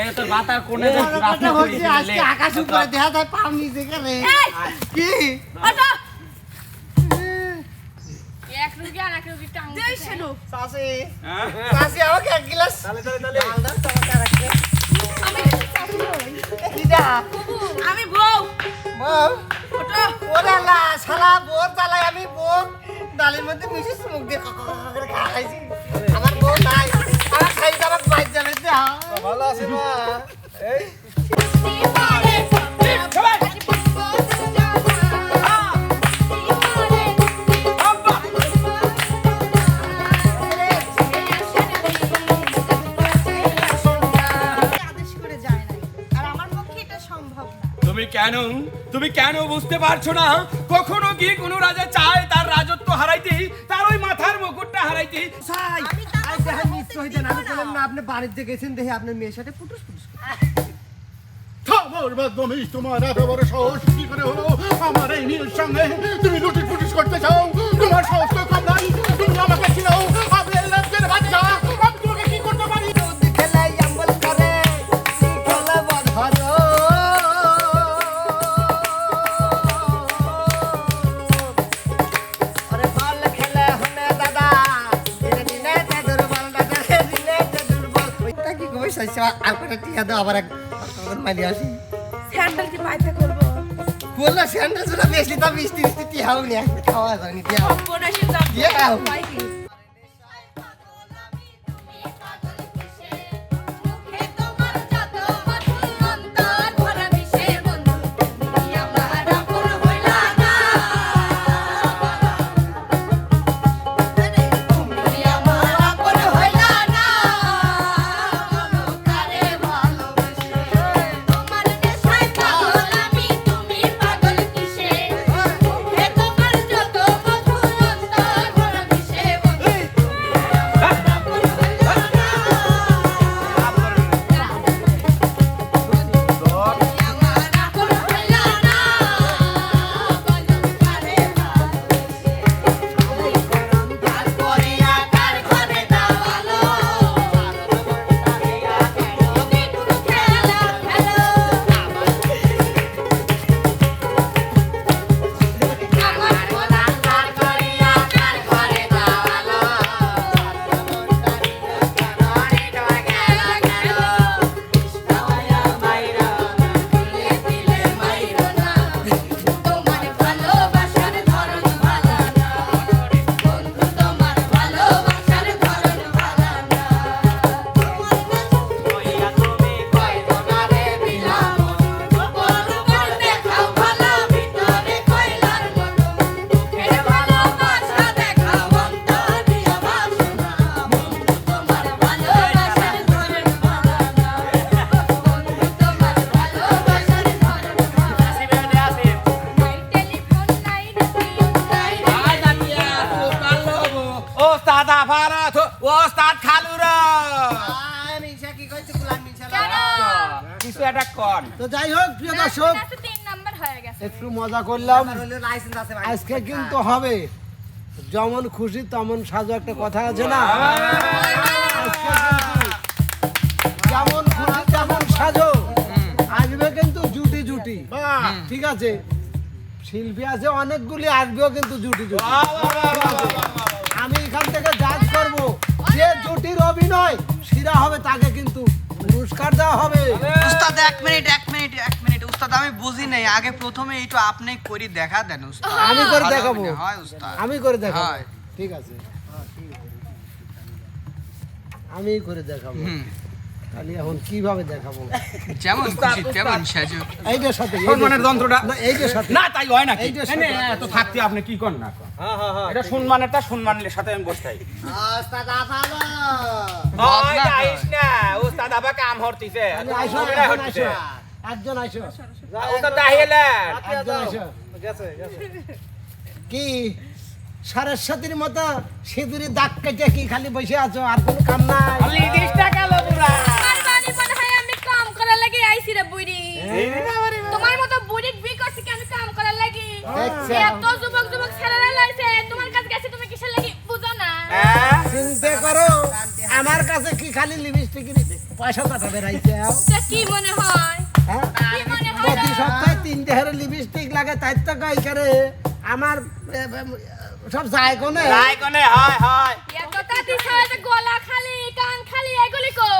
এই তো বাতার কোণে কথা হচ্ছে আজকে আকাশ উপরে দেখা যায় পাও নিচে করে কি ওটা এক রুগী আর এক রুগী টাং দেই শুনো সাসি সাসি আমাকে এক গ্লাস তাহলে ডাল দাও তোমাকে রাখতে কিডা আমি বউ বউ ওটা ওরে লা শালা বোর তালাই আমি বউ ডালের মধ্যে মিশে মুখ দিয়ে করে খাইছি আমার বউ নাই আমার খাই দাও বাইর যাবে দাও ভালো আছে মা এই তুমি কেন বুঝতে পারছো না কখনো কি কোনো রাজা চায় তার রাজত্ব হারাইতে তার ওই মাথার মুকুটটা হারাইতে সাই আই দেখেন নিশ্চয় হইতেন আমি বললাম না আপনি বাড়িতে গেছেন দেখে আপনার মেয়ের সাথে পুটুস খবর বদমি তোমার এত বড় সাহস কি করে হলো আমার এই মেয়ের সঙ্গে তুমি লুটিস ফুটিস করতে চাও তোমার সাহস তো কম নাই তুমি আমাকে চিনো আমি এলাকার বাচ্চা আমি তোমাকে কি করতে পারি খেলাই আম্বল করে খেলা বধরো আরে বল খেলা হনে দাদা দিনে তে দুর্বল দাদা দিনে তে দুর্বল ওইটা কি কই সাইসা আর করে টিয়া দাও আবার এক মাইলি আসি স্যান্ডেল কি বাইতে করব বললা স্যান্ডেল জুড়া বেশি তা মিষ্টি মিষ্টি টিয়া হউনি খাওয়া যায়নি টিয়া বনাশি যাব Yeah. ভাই কি দাদা ভারত ওস্তাদ খালুরা আমি সে কি কইছি কুলান মিনশা কিছু একটা কোন তো যাই হোক প্রিয় দর্শক 3 নাম্বার হয়ে গেছে একটু মজা করলাম লাইসেন্স আছে ভাই আজকে কিন্তু হবে যেমন খুশি তেমন সাজো একটা কথা আছে না আজকে কিন্তু যেমন খুশি তেমন সাজো আসবে কিন্তু জুটি জুটি ঠিক আছে শিল্পী আছে অনেকগুলি আসবেও কিন্তু জুটি জুটি আমি এখান থেকে জাজ করব যে জুটির অভিনয় সেরা হবে তাকে কিন্তু পুরস্কার দেওয়া হবে উস্তাদ এক মিনিট উস্তাদ আমি বুঝি নাই আগে প্রথমে একটু আপনি করি দেখা দেন উস্তাদ আমি করে দেখাবো হয় উস্তাদ আমি করে দেখাবো হয়। ঠিক আছে আমি করে দেখাবো তাহলে এখন কিভাবে দেখাবো যেমন খুশি তেমন সাজো এইটার সাথে সম্মানের যন্ত্রটা না এইটার সাথে না তাই হয় না এইটার সাথে তো থাকতে আপনি কি করেন না এটা সম্মানেরটা সম্মানের সাথে আমি বসতাই ওস্তাদ আফালো ওই যাইস না ওস্তাদ আবা কাম হরতিছে আইসো অভিনয় হরতিছে একজন আইসো ওস্তাদ দাহিলেন একজন আইসো কি সারের সাথীর মতো সিঁদুরি দাগ কেটে কি খালি বসে আছো আর কোনো কাম নাই খালি দিশটা গেল পুরা আমার বাড়ি মনে হয় আমি কাম করার লাগি আইছি রে বুড়ি তোমার মতো বুড়ি বিয়ে করছি কি আমি কাম করার লাগি আচ্ছা। এত যুবক যুবক ছেলেরা লাইছে তোমার কাছে গেছে তুমি কিসের লাগি বুঝো না চিন্তা করো আমার কাছে কি খালি লিপস্টিকের পয়সা কথা বেরাইছে তা কি মনে হয় হ্যাঁ কি মনে হয় প্রতি না? সপ্তাহে 3 ঢের লিপস্টিক লাগে তাই তো কই করে আমার সব যায় কোনে রায় কোনে হয় হয় একতা দিছ যে গলা খালি কান খালি এগুলি কো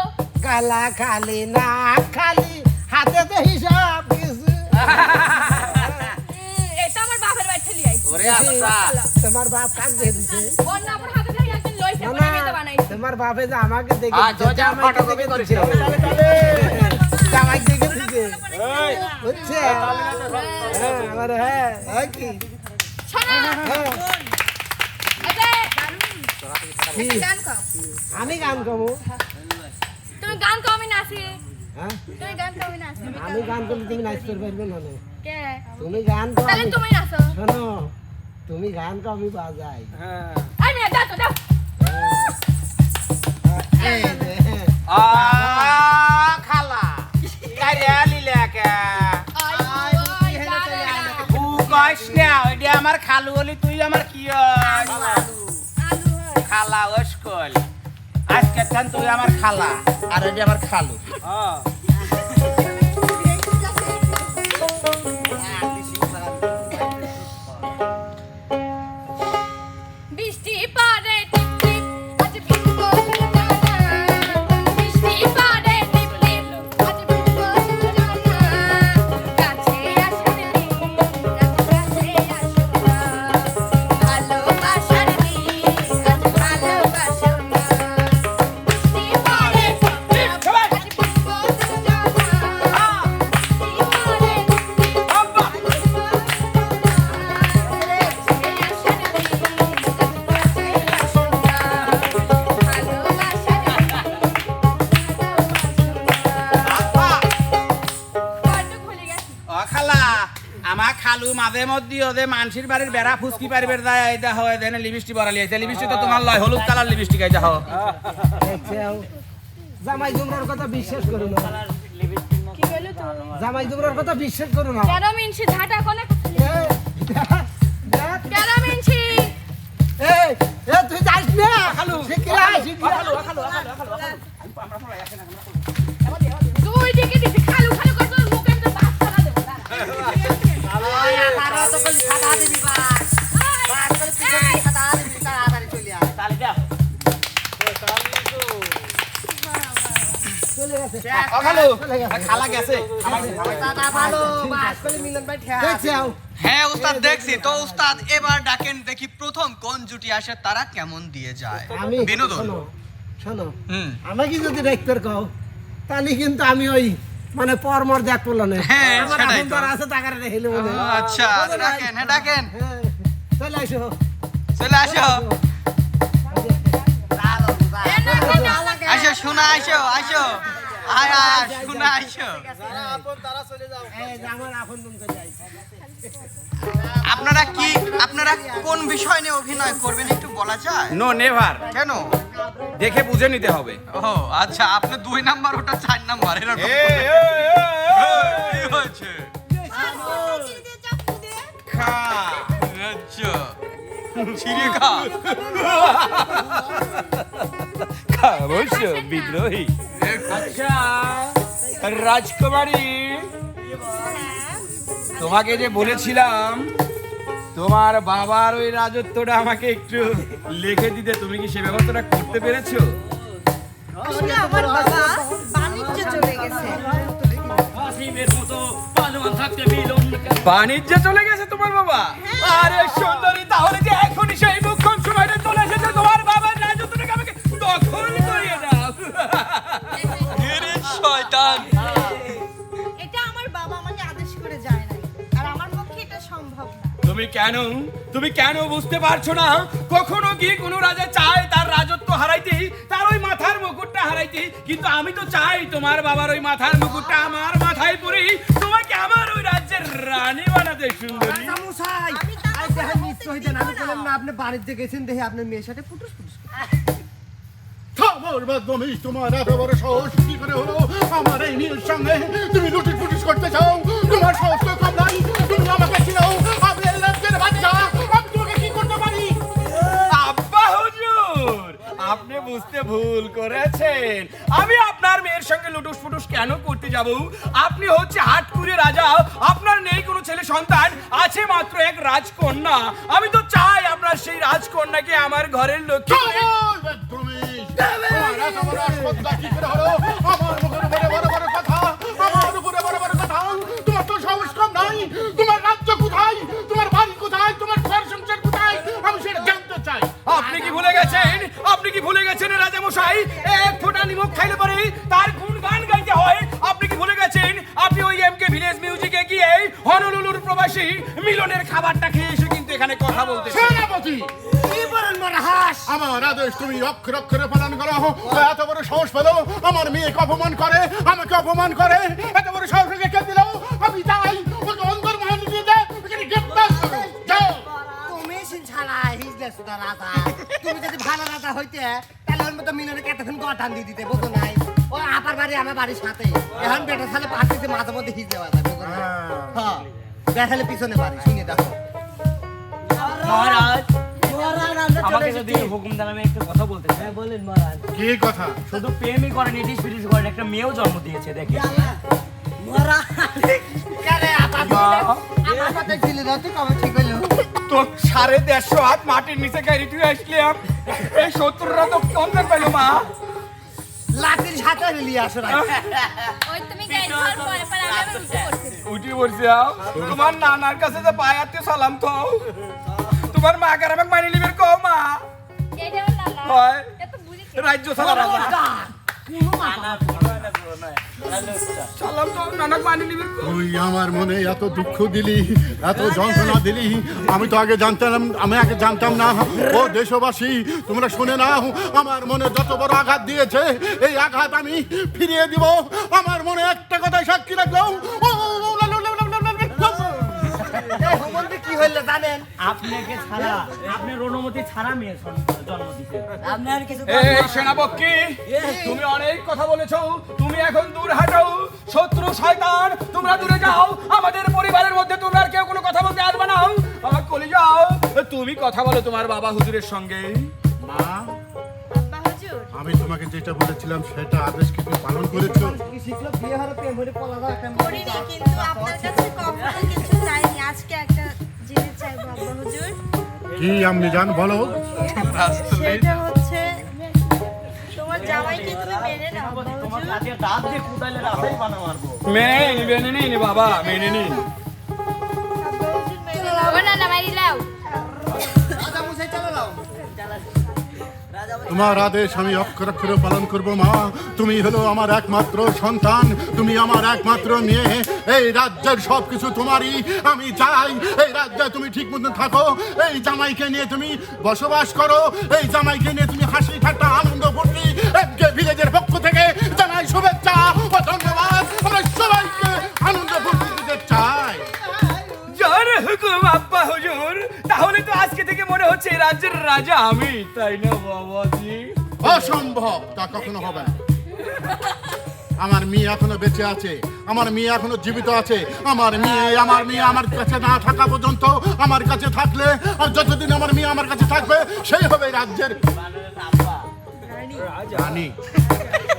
গালা খালি না খালি হাতে তো হিসাব কিছু এটা আমার বাপের বাড়ি ঠেলি আইছে ওরে আচ্ছা তোমার বাপ কাক দিয়ে দিছে ওর না আমার হাতে থেকে একদিন লইছে না, পরে না, আমি তো বানাইছি তোমার বাপে যে আমাকে দেখে আজ দিছে, যা জামাইকে ফটোকপি দেখে করেছে দিছে। জামাই দেখে দিছে বুঝছে হ্যাঁ আমার হ্যাঁ হয় কি শোনো হ্যাঁ এই যে কি? গান গাও আমি গান গাবো তুমি গান গাও আমি নাচি হ্যাঁ তুমি গান গাও আমি নাচি আমি গান করলে তুমি নাচতে পারবে না না। কে তুমি গান গাও তাহলে আমি- তুমি নাচো শোনো তুমি গান গাও আমি বাজাই আমি দাও তো দাও এই যে, হ্যাঁ। খালা কারে আলিলে কে উ কইস না ওইটা আমার খালু হলি তুই আমার কি হস? খালা ওসকল আজকে থান তুই আমার খালা আর ওইটা আমার খালু বৃষ্টি পড়ে টিপ টিপ আজ ভিজবো জানা বৃষ্টি পড়ে টিপ টিপ আজ ভিজবো জানা কাছে আসুন নি কাছে আসুন না ভালোবাসার নি আজ ভালোবাসুন না বৃষ্টি পড়ে টিপ টিপ আজ ভিজবো জানা বৃষ্টি পড়ে টিপ টিপ আব্বা ও খালা আমার খালু মাঝে মধ্যে ওদের মানসির বাড়ির বেড়া ফুসকি পারিবার যায় এইটা হয় দেনে লিপস্টিক বড়ালি আছে লিপস্টিক তো তোমার লয় হলুদ কালার লিপস্টিক এইটা হয় দেখছেও, জামাই জুমরার কথা বিশ্বাস করো না জামাই জুমরার কথা বিশ্বাস করো না এই, এই, এই, তুই যাস না খালু শিখিলা শিখিলা চলে গেছে ও খালু চলে গেছে খালা গেছে দেখছেও, হ্যাঁ উস্তাদ দেখছি তো উস্তাদ এবার ডাকেন দেখি প্রথম কোন জুটি আসে তারা কেমন দিয়ে যায় আমি বিনোদন শোনো শোনো হুম আমাকে যদি ডাক্তার কও তাহলে কিন্তু আমি ওই মানে পরমর দেখ পড়লো না হ্যাঁ, আমার সেটাই এখন তো। তো আর আছে টাকার রেখে মনে আচ্ছা ডাকেন হ্যাঁ ডাকেন হ্যাঁ চলে আসো চলে আসো আসো শোনা আসো আসো আয় আয় শোনা আসো এই যে আমার আপন বোন চলে আইছে। আপনারা কোন বিষয় নিয়ে অভিনয় করবেন একটু বলা যায় নো নেভার কেন দেখে বুঝে নিতে হবে ও আচ্ছা আপনি 2 নাম্বার ওটা 4 নাম্বার এরকম কি হয়েছে খা আচ্ছা ছিঁড়ে খা অবশ্য বিদ্রোহী আচ্ছা রাজকুমারী তোমাকে যে বলেছিলাম তোমার বাবার ওই রাজত্বটা আমাকে একটু লিখে দিতে তুমি কি সে ব্যবস্থাটা করতে পেরেছো আমার বাবা বাণিজ্যে চলে গেছে বাণিজ্যে চলে গেছে তোমার বাবা আরে সুন্দরী তাহলে যে এখনই সেই মুখ্যম সময়টা চলে এসেছে তোমার বাবার রাজত্বটাকে আমাকে দখল করিয়ে দাও এরে শয়তান এটা আমার বাবা আমাকে আদেশ করে যায় না আর আমার পক্ষে এটা সম্ভব না তুমি কেন বুঝতে পারছো না কখনো কি কোনো রাজা চায় তার রাজত্ব হারাইতে তার ওই মাথার মুকুটটা হারাইতে কিন্তু আমি তো চাই তোমার বাবার ওই মাথার মুকুটটা আমার মাথায় পরে তোমাকে আমার ওই রাজ্যের রানী বানাতে সুন্দরী মশাই আই দেখেন নিশ্চয় হইতেন আমি বললাম না আপনি বাড়িতে গেছেন দেখে আপনার মেয়ের সাথে ফুটুস ফুটুস খবর বদমি তোমার এত বড় সাহস কি করে হলো আমার এই মেয়ের সঙ্গে তুমি লুটিস ফুটিস করতে চাও তোমার সাহস তো কম নাই তুমি আমাকে চিনো আমি এই রাজ্যের বাচ্চা আমি তোমাকে কি করতে পারি আব্বা হুজুর আপনি বুঝতে ভুল করেছেন। আমি আপনার মেয়ের সঙ্গে লুটুস ফুটুস কেন করতে যাব? আপনি হচ্ছে হাটকুরে রাজা, আপনার নেই কোনো ছেলে সন্তান, আছে মাত্র এক রাজকন্যা। আমি তো চাই আপনার সেই রাজকন্যাকে আমার ঘরের লক্ষ্মী করে- তোমার এত বড় আস্পর্ধা কি করে হলো? আমার মুখের উপরে বড় বড় কথা, আমার উপরে বড় বড় কথা। তোমার তো সাহস কম নাই। তোমার রাজ্য কোথায়? তোমার বাড়ি কোথায়? তোমার ঘর সংসার কোথায়? আমি সেটা জানতে চাই। আপনি কি ভুলে গেছেন? আপনি কি ভুলে গেছেন রাজা মশাই? এক ফোঁটা নিমক খাইলে পরে তার গুণগান গাইতে হয়। আপনি কি ভুলে গেছেন? আপনি ওই এমকে ভিলেজ মিউজিকে গিয়ে হনলুলুর প্রবাসী মিলনের খাবারটা খেয়ে এসে কিন্তু এখানে কথা বলতেছেন। সেনাপতি, আমার আদেশ তুমি অক্ষরে অক্ষরে পালন করো। এত বড় সাহস পেলো আমার মেয়েকে অপমান করে, আমাকে অপমান করে। এত বড় সাহস ওকে কে দিল? আমি চাই ওকে অন্তর মহানি দিয়ে দে, ওকে গ্রেফতার করো। যাও। তুমি সিনছালা হিজলেস না রাজা। তুমি যদি ভালো রাজা হইতে তাহলে ওর মতো মিলনে কতক্ষণ গঠান দিয়ে দিতে বুঝো নাই? ও আপার বাড়ি আমার বাড়ির সাথে। এখন বেটা ছেলে পাঠিয়েছে মাঝে মধ্যে হিজলে বাজা বুঝো না? হ্যাঁ, বেটালে পিছনে বাড়ি শুনে দেখো। মহারাজ মহারাজ আমরা চলে আমাকে যদি এসেছি। হুকুম দেন আমি একটা কথা বলতে চাই। বলেন মহারাজ। কি কথা? শুধু প্রেমই করেন, ইটিস পিটিস করেন, একটা মেয়েও জন্ম দিয়েছে দেখে। মহারাজ কেরে আপা কথা ছিল না তুই কবে ঠিক হইলো? তো 150 হাত মাটির নিচে গাড়ি তুই আসলাম, এই শত্রুরা তো কমদের পেল মা। লাঠির সাথে নিয়ে আসো না। ওই তুমি গাইড হওয়ার পরে পরে আমি আবার উঠে পড়ছি। উঠি পড়ছি আও। তোমার নানার কাছে যে পায়াতে সালাম তো। তোমার মা কার আমাকে মানি লিবের কও মা। এইটা আমার লালা। হয়। এত বুঝি কি? রাজ্য সালাম রাজা। সালাম তো নানাকে মানি লিবের কও। তুই আমার মনে এত দুঃখ দিলি, এত যন্ত্রণা দিলি। আমি তো আগে জানতাম না। ও দেশবাসী, তোমরা শুনে নাও, আমার মনে যত বড় আঘাত দিয়েছে এই আঘাত আমি ফিরিয়ে দিব। আমার মনে একটা কথাই সাক্ষী রাখলাম। এই হোমন্দি কি হইলো জানেন? আপনাকে ছাড়া, আপনার অনুমতি ছাড়া মেয়ে জন্ম দিতে। আপনি আর কিছু এই সেনাপতি, তুমি অনেক কথা বলেছো, তুমি এখন দূর হাঁটাও। শত্রু শয়তান, তোমরা দূরে যাও। আমাদের পরিবারের মধ্যে তোমরা আর কেউ কোনো কথা বলতে আসবে না। আমার কলি যাও, তুমি কথা বলো তোমার বাবা হুজুরের সঙ্গে। মা, আব্বা হুজুর, আমি তোমাকে যেটা বলেছিলাম সেটা আদেশ কি তুমি পালন করেছো? কি শিখলো বিয়ে হলো প্রেম হলে পলা দাও একটা করিনি, কিন্তু আপনার কাছে কখনো কিছু চাইনি। আজকে একটা জিনিস চাইবো আব্বা হুজুর। কি আপনি জান বলো? সেটা হচ্ছে তোমার জামাইকে তুমি মেনে নাও আব্বা তোমার হুজুর। কাছে দাঁত দিয়ে কুদাইলে রাস্তায় বানা মারবো। মেনে নিন বাবা, মেনে নিন। আব্বা হুজুর মেনে নাও। ও না না মারি লাও। রাজা মুসাই চলে নাও। তোমার আদেশ আমি অক্ষর অক্ষরে পালন করব। মা, তুমি হলো আমার একমাত্র সন্তান, তুমি আমার একমাত্র মেয়ে। এই রাজ্যের সবকিছু তোমারই। আমি চাই এই রাজ্যে তুমি ঠিক মতন থাকো। এই জামাইকে নিয়ে তুমি বসবাস করো। এই জামাইকে নিয়ে তুমি হাসি ঠাট্টা আনন্দ ফুর্তি এমকে ভিলেজের পক্ষ থেকে জানাই শুভেচ্ছা ও ধন্যবাদ। আমরা সবাইকে আনন্দ ফুর্তি দিতে চাই। যার হুকুম আব্বা হুজুর। তাহলে তো আজকে থেকে মনে হচ্ছে এই রাজ্যের রাজা আমি, তাই না বাবাজি? অসম্ভব, তা কখনো হবে না। আমার মেয়ে এখনো বেঁচে আছে, আমার মেয়ে এখনো জীবিত আছে। আমার মেয়ে আমার কাছে না থাকা পর্যন্ত, আমার কাছে থাকলে আর যতদিন আমার মেয়ে আমার কাছে থাকবে সেই হবে এই রাজ্যের রানী।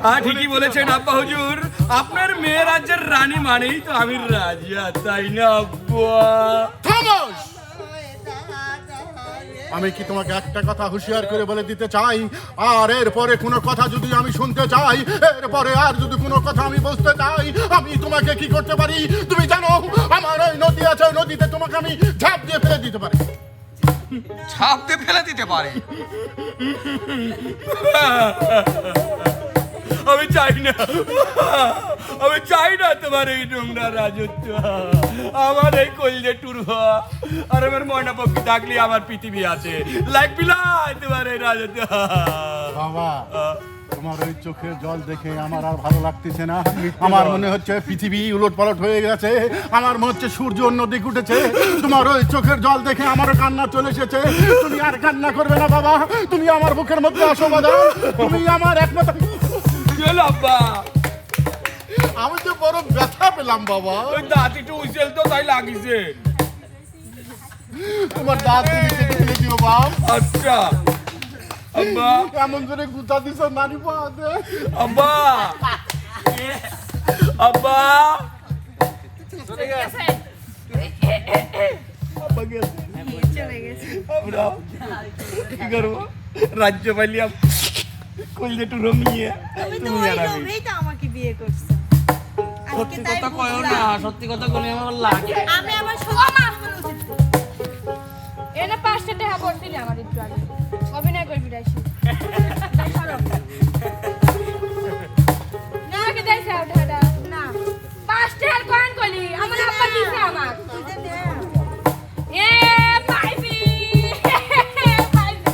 হ্যাঁ, ঠিকই বলেছেন আব্বা হুজুর। আপনার মেয়ে রাজ্যের রানী মানেই তো আমি রাজা, তাই না আব্বা? খামোশ! আমি কি তোমাকে একটা কথা হুঁশিয়ার করে বলে দিতে চাই, আর এরপরে কোনো কথা যদি আমি শুনতে চাই, এরপরে আর যদি কোনো কথা আমি বুঝতে চাই, আমি তোমাকে কি করতে পারি তুমি জানো? আমার ওই নদী আছে, ওই নদীতে তোমাকে আমি ঝাঁপ দিয়ে ফেলে দিতে পারি। ছাপ দিয়ে ফেলে দিতে পারে। আমি চাই না তোমার এই নোংরা রাজত্ব, আমার এই কলজে টুর আর আমার ময়না পক্ষী থাকলে আমার পৃথিবী আছে, লাগবি না তোমার এই রাজত্ব। বাবা, তোমার ওই চোখের জল দেখে আমার আর ভালো লাগতেছে না। আমার মনে হচ্ছে পৃথিবী উলট পালট হয়ে গেছে। আমার মনে হচ্ছে সূর্য অন্যদিক উঠেছে। তোমার ওই চোখের জল দেখে আমারও কান্না চলে এসেছে। তুমি আর কান্না করবে না বাবা, তুমি আমার বুকের মধ্যে আসো বাবা। তুমি আমার একমাত্র। চল আব্বা, আমি তো বড় ব্যথা পেলাম বাবা। ওই দাঁত একটু উইসেল তো তাই লাগিছে। তোমার দাঁত তুমি কেটে ফেলে দিও বাপ। আচ্ছা, আব্বা এমন করে গুতা দিছ নারী পাতে আব্বা আব্বা চলে গেছে আমরা কি করবো রাজ্য পাইলাম কইলে টুরো নিয়ে তুমি তো তুমি ওই আর আমি লোভেই তো আমাকে বিয়ে করছো আজকে তাই বুঝলাম। সত্যি কথা বলে আমার লাগে আমি আবার সত্যি এনে 5টা টাকা পড়ছিলি আমার একটু আগে অভিনয় করবি রাইছি না কে দেইছে ওটা না 5 টাকার কয়েন কইলি আমার আব্বা দিছে আমার তুই যে দে। এ পাইবি পাইবি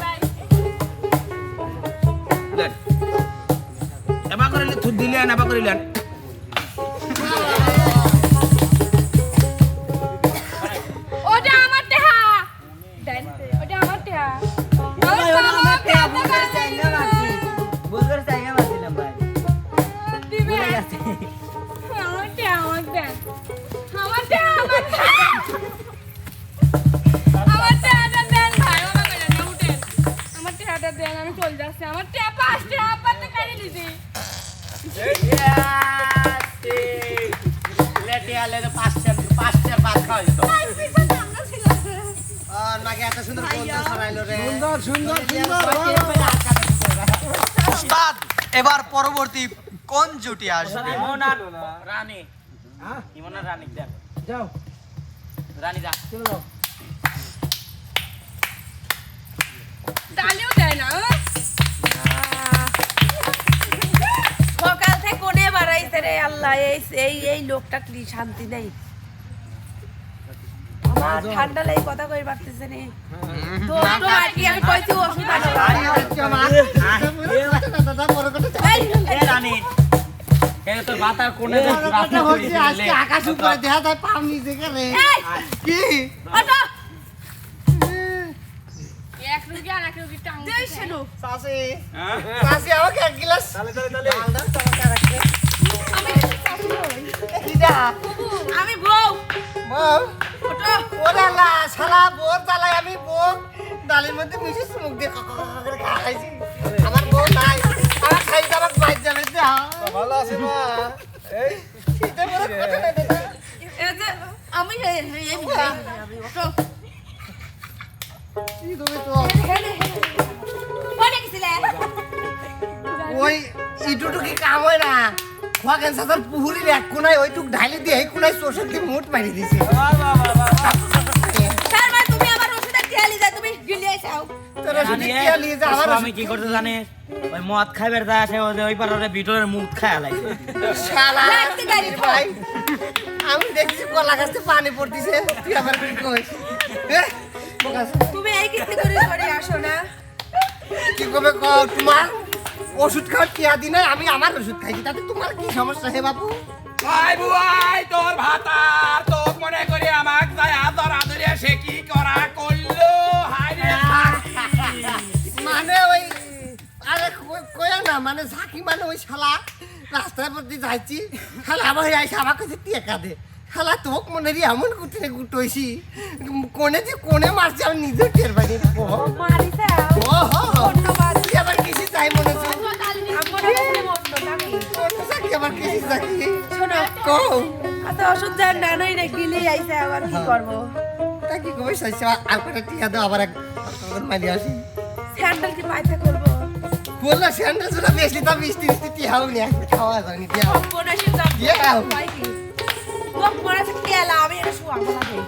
দেন এবা করিলে থুদ দিলেন এবা করিলেন ওটা আমার টাকা দেন ওটা আমার টাকা আমার টাকা বুঝতে চাইয়া মারছিলাম ভাই দিবে আমার টাকা আমার দেন আমার টাকা আমার টাকাটা দেন ভাই বাবা কইলা না উঠেন আমার টাকাটা দেন আমি চলে যাচ্ছি আমার টাকা 5 টাকা আব্বা তো কাটি দিছি লেটে আলে 5টা ভাত খাওয়া যেত তাই পিছন আমরা ছিলাম নাকি এত সুন্দর বলতে শোনাইলো রে সুন্দর সুন্দর সুন্দর উস্তাদ এবার পরবর্তী কোন জুটি আসবে ইমন আর রানী হ্যাঁ ইমন আর রানী দেখ যাও রানী যা চলে যাও ডালিও দেয় না সকাল থেকে কোনে বাড়াইছে রে আল্লাহ এই লোকটা কি শান্তি নেই আমার ঠান্ডা লাগে কথা কই পারতেছে নে তো তো আর কি আমি কইছি ওষুধ আছে এ রানী এ তোর বাতার কোনে আকাশ উপরে দেখা যায় পাও নিচে রে কি ওটা এক রুগী আর এক রুগী টাং দেই ছিল সাসি সাসি আমাকে এক গ্লাস আমি আমি বউ বউ ওটা ওরে লা শালা বোর জ্বালায় আমি বউ ডালের মধ্যে মিশে মুখ দিয়ে করে খাইছি আমার বউ নাই আমার খাইতে আমার বাইর যাবে যা ভালো আছে মা এই শীতে বড় কথা নাই দাদা এই যে আমি এই ওটা কি তুমি তো কোনে গেছিলে ওই ইটুটু কি কাম হয় না খোয়া ক্যান্সার পুহুরির এক কোনায় ওইটুক ঢালি দিয়ে এই কোনায় চোষক দিয়ে মুট মারি দিছে তার মানে তুমি আমার ওষুধের টিয়ালি যায় তুমি গিলি আইছাও তোরা শুধু কি লিয়ে যা আমার আমি কি করতে জানিস ওই মদ খাইবার দা আছে ওই পারে ভিতরের মুখ খায় লাইছে শালা লাগতে গাড়ি ভাই আমি দেখছি কলা গাছে পানি পড়তিছে তুই আবার কি কইস তুমি এই কিস্তি করে করে আসো না কি কবে কও তোমার ওষুধ খাওয়ার টিয়া দি নাই আমি আমার ওষুধ খাইছি তাতে তোমার কি সমস্যা হে বাবু আই বুয়াই তোর ভাতার তোক মনে করি আমাক যায় আদর আদরে সে কি করা করলো হায় রে মানে ওই আরে কয়া না মানে ঝাঁকি মানে ওই শালা রাস্তার প্রতি যাইছি শালা আমার আইসা আমার কাছে টেকা দে শালা তোক মনে রি এমন কুটিনে গুটোইছি কোনে যে কোনে মারছি আমি নিজেও টের পাইনি মারিছে ও হো তুই আবার কিছু চাই মনে হচ্ছে কি আবার কিছু চাই শোনো কও আচ্ছা ওষুধ যান না নই রে গিলি আইছে আবার কি করব তা কি কবে সাইছে আর কটা টিকা দাও আবার এক মালি আসি স্যান্ডেল কি পাইতে করব বললা স্যান্ডেল জোড়া বেশি তা 20-30 টি হাও নি খাওয়া যায়নি দিয়া বনাসি যাব Yeah. পাই কি তো বনাসি কেলা আমি এটা শুয়া লাগে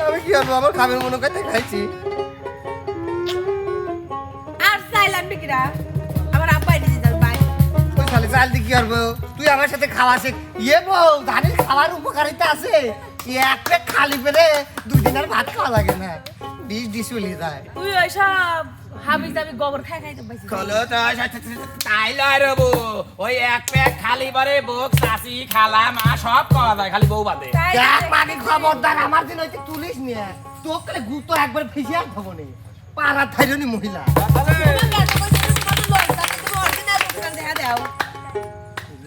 আমি কি করবো আমার খাবের মনে করতে খাইছি আর সাইলান বিকিরা আমার আব্বা এনে দিতে বাই ওই শালে চাল দি কি করবো তুই আমার সাথে খাওয়া শেখ ইয়ে বউ ধানের খাওয়ার উপকারিতা আছে এক প্লেট খালি পেলে 2 দিন আর ভাত খাওয়া লাগে না ডিশ চলে যায় তুই ওইসব হাবি যাবি গোবর খাই খাই তো বাইছি কলো তো তাই লয় রে বউ ওই এক প্যাক খালি বারে বুক চাষি খালা মা সব খাওয়া যায় খালি বউ বাদে তাই দেখ মানি খবরদার আমার দিন হইতে তুলিস নিয়ে তোকে গুতো একবার ফেসিয়া খাবো নি পাড়া থাইরনি মহিলা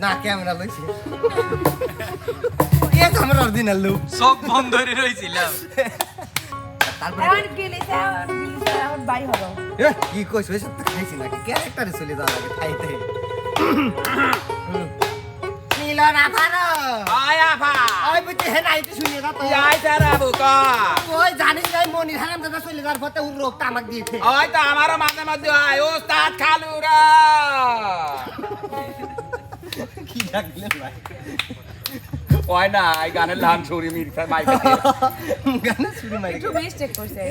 না ক্যামেরা লইছে কে ক্যামেরা অরিজিনাল লো চোখ বন্ধ করে রইছিলাম তারপরে এখন গেলে বাই হলো কি কইছ ওই সব তো খাইছি নাকি ক্যারেক্টারে চলে যাওয়া লাগে খাইতে ছিল না পারো আয় আফা ওই বুঝি হে নাইতে শুনিয়ে দাও তো যাই তারা বুকা ওই জানিস না মনির হারাম দাদা চলে যাওয়ার পথে ওর রোগটা আমাকে দিয়েছে ওই তো আমারও মাঝে মধ্যে হয় ওস্তাদ খালুরা কি ডাকলেন ভাই ওই না এই গানের লান ছড়ি মিরফা মাইক গানে শুরু মারি একটু মিস্টেক করছে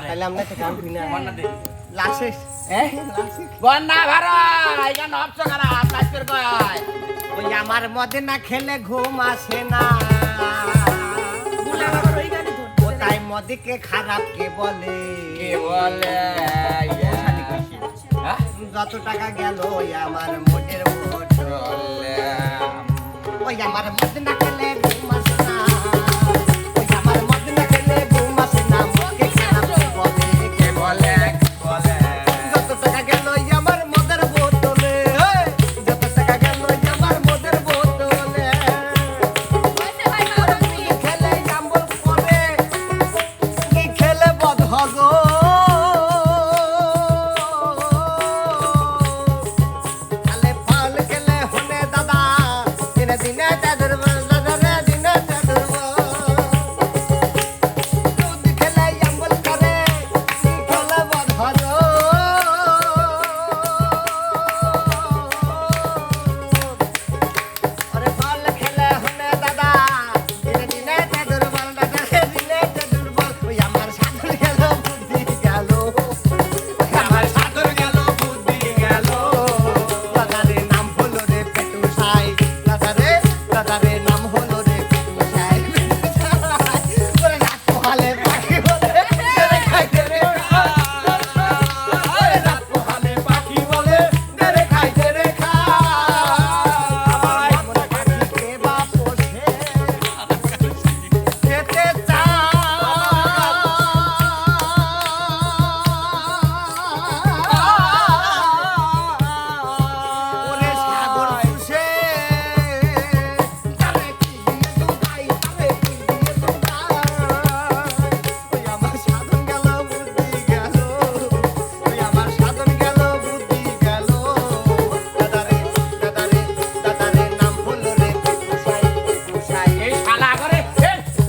তাহলে আমরা তো কাম কিনা লাশেষ বন্যা ভাড়া এই গান অপশন করা আপনার কয় ওই আমার মদে না খেলে ঘুম আসে না বুলা বাবার ওই গানে ধরছে ও তাই মদকে খারাপ কে বলে কে বলে হ্যাঁ যত টাকা গেল ওই আমার মোটের মোট ওই আমার মদে না খেলে ঘুম আসে না ওই আমার মদে না খেলে ঘুম আসে না মদকে খারাপ কে বলে কে বলে বলে যত টাকা গেল ওই আমার মদের বোতলে যত টাকা গেল ওই আমার মদের বোতলে হইছে ভাই বাবা তুমি খেলে জাম্বল পরে কি খেলে বদ হগো খালে ফাল খেলে হনে দাদা দিনে দিনে চাদর দাদা রে দিনে চাদর দুধ খেলে জাম্বল করে কি খেলে বদ হগো আরে বল খেলে হনে দাদা দিনে দিনে তে দুর্বল দাদা দিনে তে দুর্বল ওই আমার সাধন গেল বুদ্ধি গেল আমার সাধর গেল বুদ্ধি গেল দাদারে নাম হলো রে পেটু সাই দাদারে নাম হলো রে পেটু সাই ওরে রাত পোহালে পাখি বলে রে খাইতে রে ওরে রাত পোহালে পাখি বলে রে খাইতে রে খা আমার পাখিকে বাপ পোষে খেতে ওরে সাগর পুষে তারে কি দিয়ে দুধাই তারে কি দিয়ে দুধাই ওই আমার সাধন গেল বুদ্ধি গেল ওই আমার সাধন গেল বুদ্ধি গেল দাদারে নাম হলো রে পুষাই পুষাই এই শালা করে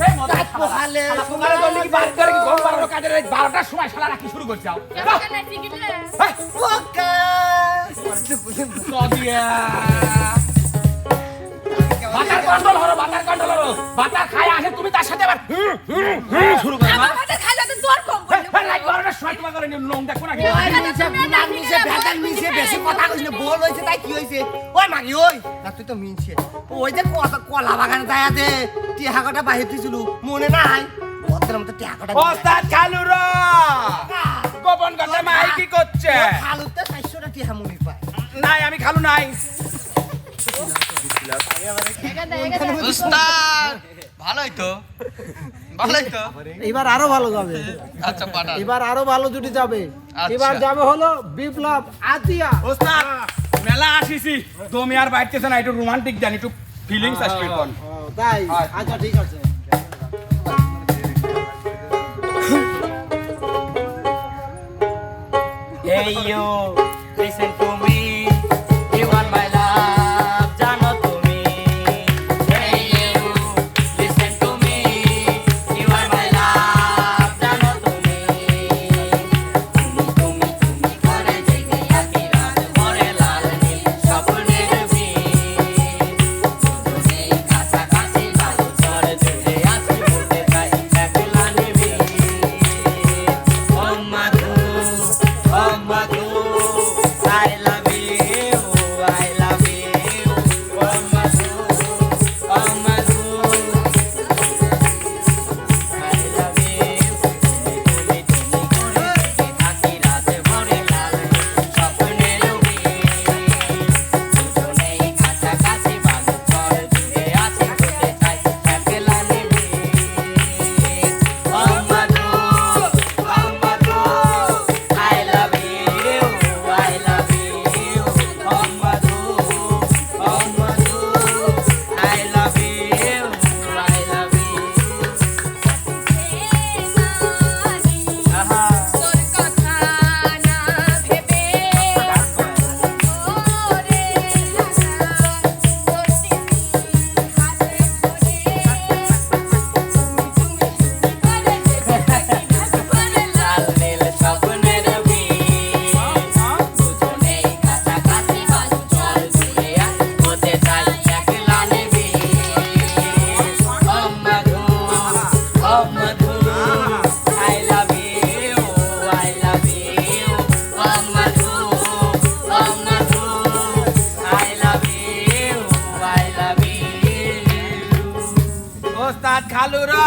এই মদা পোহালে তোমার জন্য কি বার করে কি ঘর বারো কাজের 12টার সময় শালা রাখি শুরু করছে কেন টিকিট রে ওকে নদিয়া বাটার কন্ট্রোল হলো বাটার খায় আসে তুমি তার সাথে আবার শুরু করে আমার কথা খাইলে তো জোর কম করলো রাত 12টার সময় তোমার করে লোং দেখো না বেশি কথা কইছ না বল হইছে তাই কি হইছে ওই মাগি ওই না তুই তো মিনছে ওই যে কলা বাগানে যায় আছে টিহাকটা বাহির দিছিল মনে নাই ওদের মতো টিহাকটা ওস্তাদ খালুরা গোপন কথা মাই কি করছে খালুতে 500টা টিহা মুড়ি পায় নাই আমি খালু নাই উস্তাদ ভালোই তো এবার আরো ভালো যাবে আচ্ছা পাঠান এবার আরো ভালো জুটি যাবে আচ্ছা। এবার যাবে হলো বিপ্লব আতিয়া ওস্তাদ মেলা আসিছি তুমি আর বাইতেছ না একটু রোমান্টিক দেন একটু ফিলিংস আসবে কোন তাই আচ্ছা ঠিক আছে Hey you, listen to me. You are my love, জানো তুমি। Hey you, listen to me. You are my love, জানো তুমি। তুমি করে জেগে আছি রাত ভরে লাল নীল স্বপ্নের বীজ। তুমি কাছাকাছি ভালো চড়ে চড়ে আছি বলতে চাই একলা নিবি। Oh Madhu, I love you. খালুরা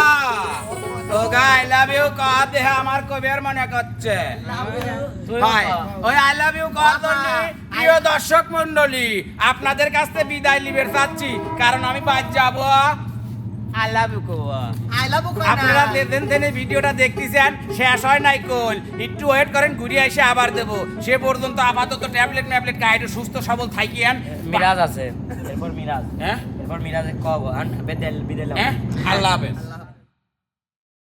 তোগা আই লাভ ইউ কহ দেহ আমার কবির মনে করছে ভাই ওই আই লাভ ইউ কহ প্রিয় দর্শক মণ্ডলী আপনাদের কাছ থেকে বিদায় লিবের চাচ্ছি কারণ আমি বাদ যাব আই লাভ ইউ কহ আই লাভ ইউ আপনারা দেন দেন ভিডিওটা দেখতেছেন শেষ হয় নাই কোল একটু ওয়েট করেন ঘুরে এসে আবার দেব সে পর্যন্ত আপাতত ট্যাবলেট ম্যাবলেট খাইতে সুস্থ সবল থাকিয়েন মিরাজ আছে এরপর মিরাজ হ্যাঁ এরপর মিরাজে কব বিদেল বিদেল হ্যাঁ আল্লাহ হাফেজ